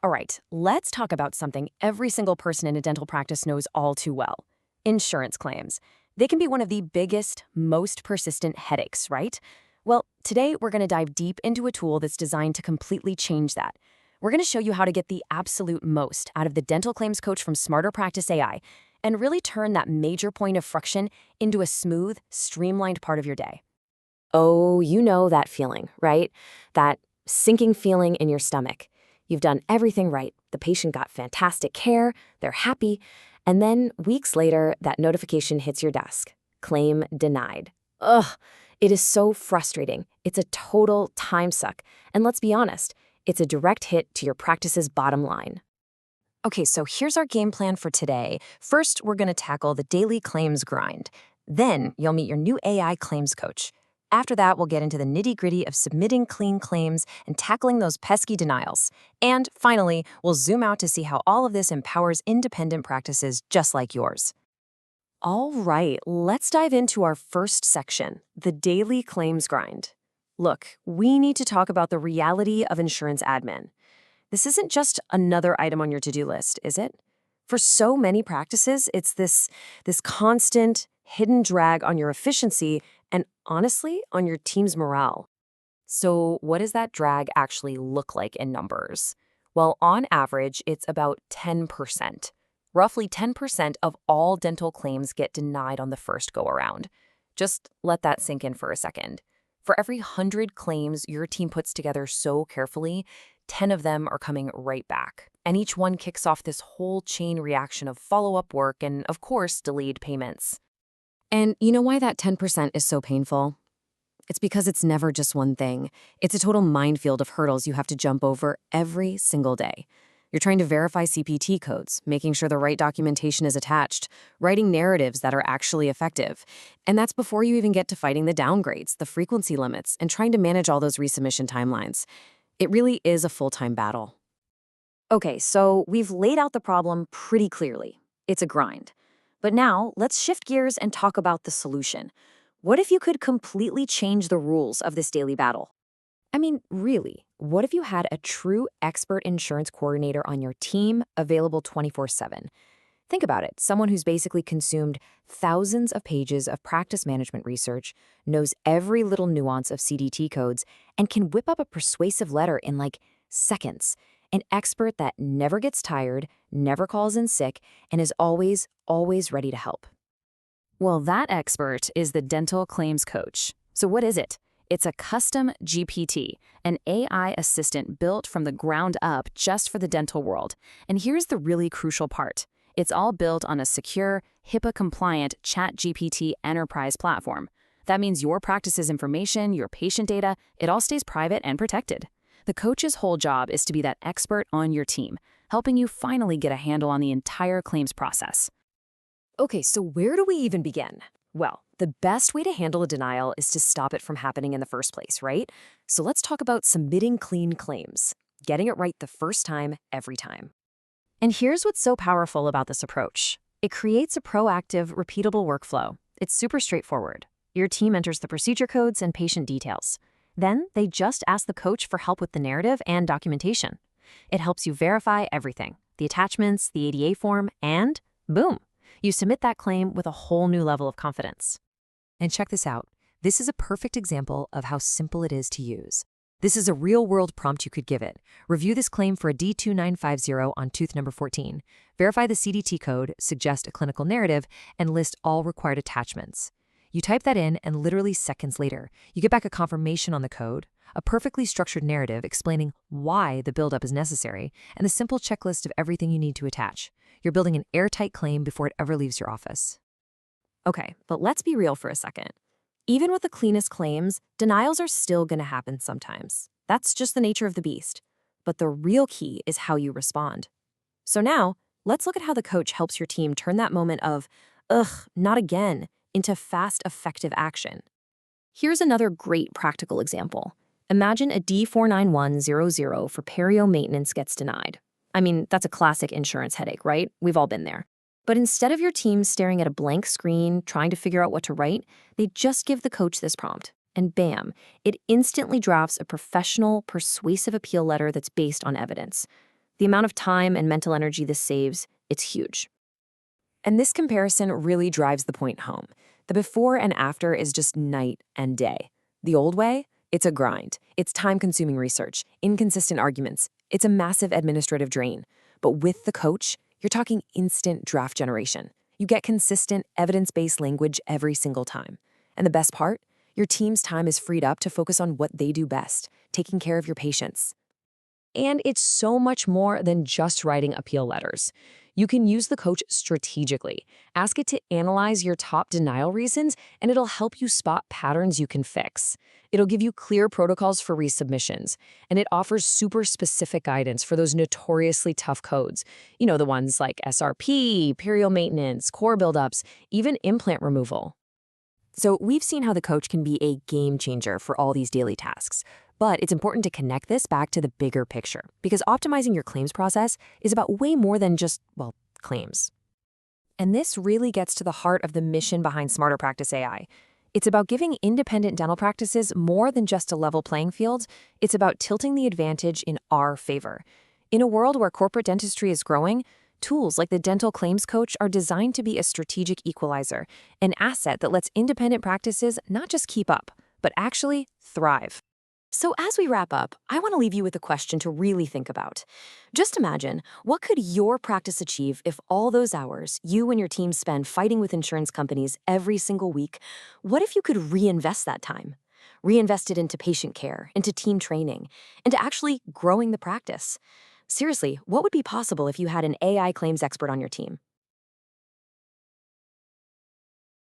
All right, let's talk about something every single person in a dental practice knows all too well: insurance claims. They can be one of the biggest, most persistent headaches, right? Well, today we're going to dive deep into a tool that's designed to completely change that. We're going to show you how to get the absolute most out of the Dental Claims Coach from Smarter Practice AI and really turn that major point of friction into a smooth, streamlined part of your day. Oh, you know that feeling, right? That sinking feeling in your stomach. You've done everything right. The patient got fantastic care, they're happy, and then weeks later, that notification hits your desk. Claim denied. Ugh, it is so frustrating. It's a total time suck. And let's be honest, it's a direct hit to your practice's bottom line. Okay, so here's our game plan for today. First, we're going to tackle the daily claims grind. Then, you'll meet your new AI claims coach. After that, we'll get into the nitty-gritty of submitting clean claims and tackling those pesky denials. And finally, we'll zoom out to see how all of this empowers independent practices just like yours. All right, let's dive into our first section, the daily claims grind. Look, we need to talk about the reality of insurance admin. This isn't just another item on your to-do list, is it? For so many practices, it's this constant, hidden drag on your efficiency and, honestly, on your team's morale. So what does that drag actually look like in numbers? Well, on average, it's about 10%. Roughly 10% of all dental claims get denied on the first go-around. Just let that sink in for a second. For every 100 claims your team puts together so carefully, 10 of them are coming right back. And each one kicks off this whole chain reaction of follow-up work and, of course, delayed payments. And you know why that 10% is so painful? It's because it's never just one thing. It's a total minefield of hurdles you have to jump over every single day. You're trying to verify CPT codes, making sure the right documentation is attached, writing narratives that are actually effective. And that's before you even get to fighting the downgrades, the frequency limits, and trying to manage all those resubmission timelines. It really is a full-time battle. Okay, so we've laid out the problem pretty clearly. It's a grind. But now, let's shift gears and talk about the solution. What if you could completely change the rules of this daily battle? I mean, really, what if you had a true expert insurance coordinator on your team available 24/7? Think about it, someone who's basically consumed thousands of pages of practice management research, knows every little nuance of CDT codes, and can whip up a persuasive letter in like seconds. An expert that never gets tired, never calls in sick, and is always, always ready to help. Well, that expert is the Dental Claims Coach. So what is it? It's a custom GPT, an AI assistant built from the ground up just for the dental world. And here's the really crucial part. It's all built on a secure, HIPAA-compliant ChatGPT enterprise platform. That means your practice's information, your patient data, it all stays private and protected. The coach's whole job is to be that expert on your team, helping you finally get a handle on the entire claims process. Okay, so where do we even begin? Well, the best way to handle a denial is to stop it from happening in the first place, right? So let's talk about submitting clean claims, getting it right the first time, every time. And here's what's so powerful about this approach. It creates a proactive, repeatable workflow. It's super straightforward. Your team enters the procedure codes and patient details. Then they just ask the coach for help with the narrative and documentation. It helps you verify everything, the attachments, the ADA form, and boom, you submit that claim with a whole new level of confidence. And check this out. This is a perfect example of how simple it is to use. This is a real-world prompt you could give it. Review this claim for a D2950 on tooth number 14. Verify the CDT code, suggest a clinical narrative, and list all required attachments. You type that in, and literally seconds later, you get back a confirmation on the code, a perfectly structured narrative explaining why the buildup is necessary, and a simple checklist of everything you need to attach. You're building an airtight claim before it ever leaves your office. Okay, but let's be real for a second. Even with the cleanest claims, denials are still going to happen sometimes. That's just the nature of the beast. But the real key is how you respond. So now, let's look at how the coach helps your team turn that moment of, ugh, not again, into fast, effective action. Here's another great practical example. Imagine a D49100 for perio maintenance gets denied. I mean, that's a classic insurance headache, right? We've all been there. But instead of your team staring at a blank screen, trying to figure out what to write, they just give the coach this prompt. And bam, it instantly drafts a professional, persuasive appeal letter that's based on evidence. The amount of time and mental energy this saves, it's huge. And this comparison really drives the point home. The before and after is just night and day. The old way, it's a grind. It's time-consuming research, inconsistent arguments. It's a massive administrative drain. But with the coach, you're talking instant draft generation. You get consistent, evidence-based language every single time. And the best part? Your team's time is freed up to focus on what they do best, taking care of your patients. And it's so much more than just writing appeal letters. You can use the coach strategically. Ask it to analyze your top denial reasons, and it'll help you spot patterns you can fix. It'll give you clear protocols for resubmissions, and it offers super specific guidance for those notoriously tough codes. You know, the ones like SRP, perial maintenance, core buildups, even implant removal. So we've seen how the coach can be a game changer for all these daily tasks. But it's important to connect this back to the bigger picture, because optimizing your claims process is about way more than just, well, claims. And this really gets to the heart of the mission behind Smarter Practice AI. It's about giving independent dental practices more than just a level playing field. It's about tilting the advantage in our favor. In a world where corporate dentistry is growing, tools like the Dental Claims Coach are designed to be a strategic equalizer, an asset that lets independent practices not just keep up, but actually thrive. So as we wrap up, I want to leave you with a question to really think about. Just imagine, what could your practice achieve if all those hours you and your team spend fighting with insurance companies every single week, what if you could reinvest that time? Reinvest it into patient care, into team training, into actually growing the practice. Seriously, what would be possible if you had an AI claims expert on your team?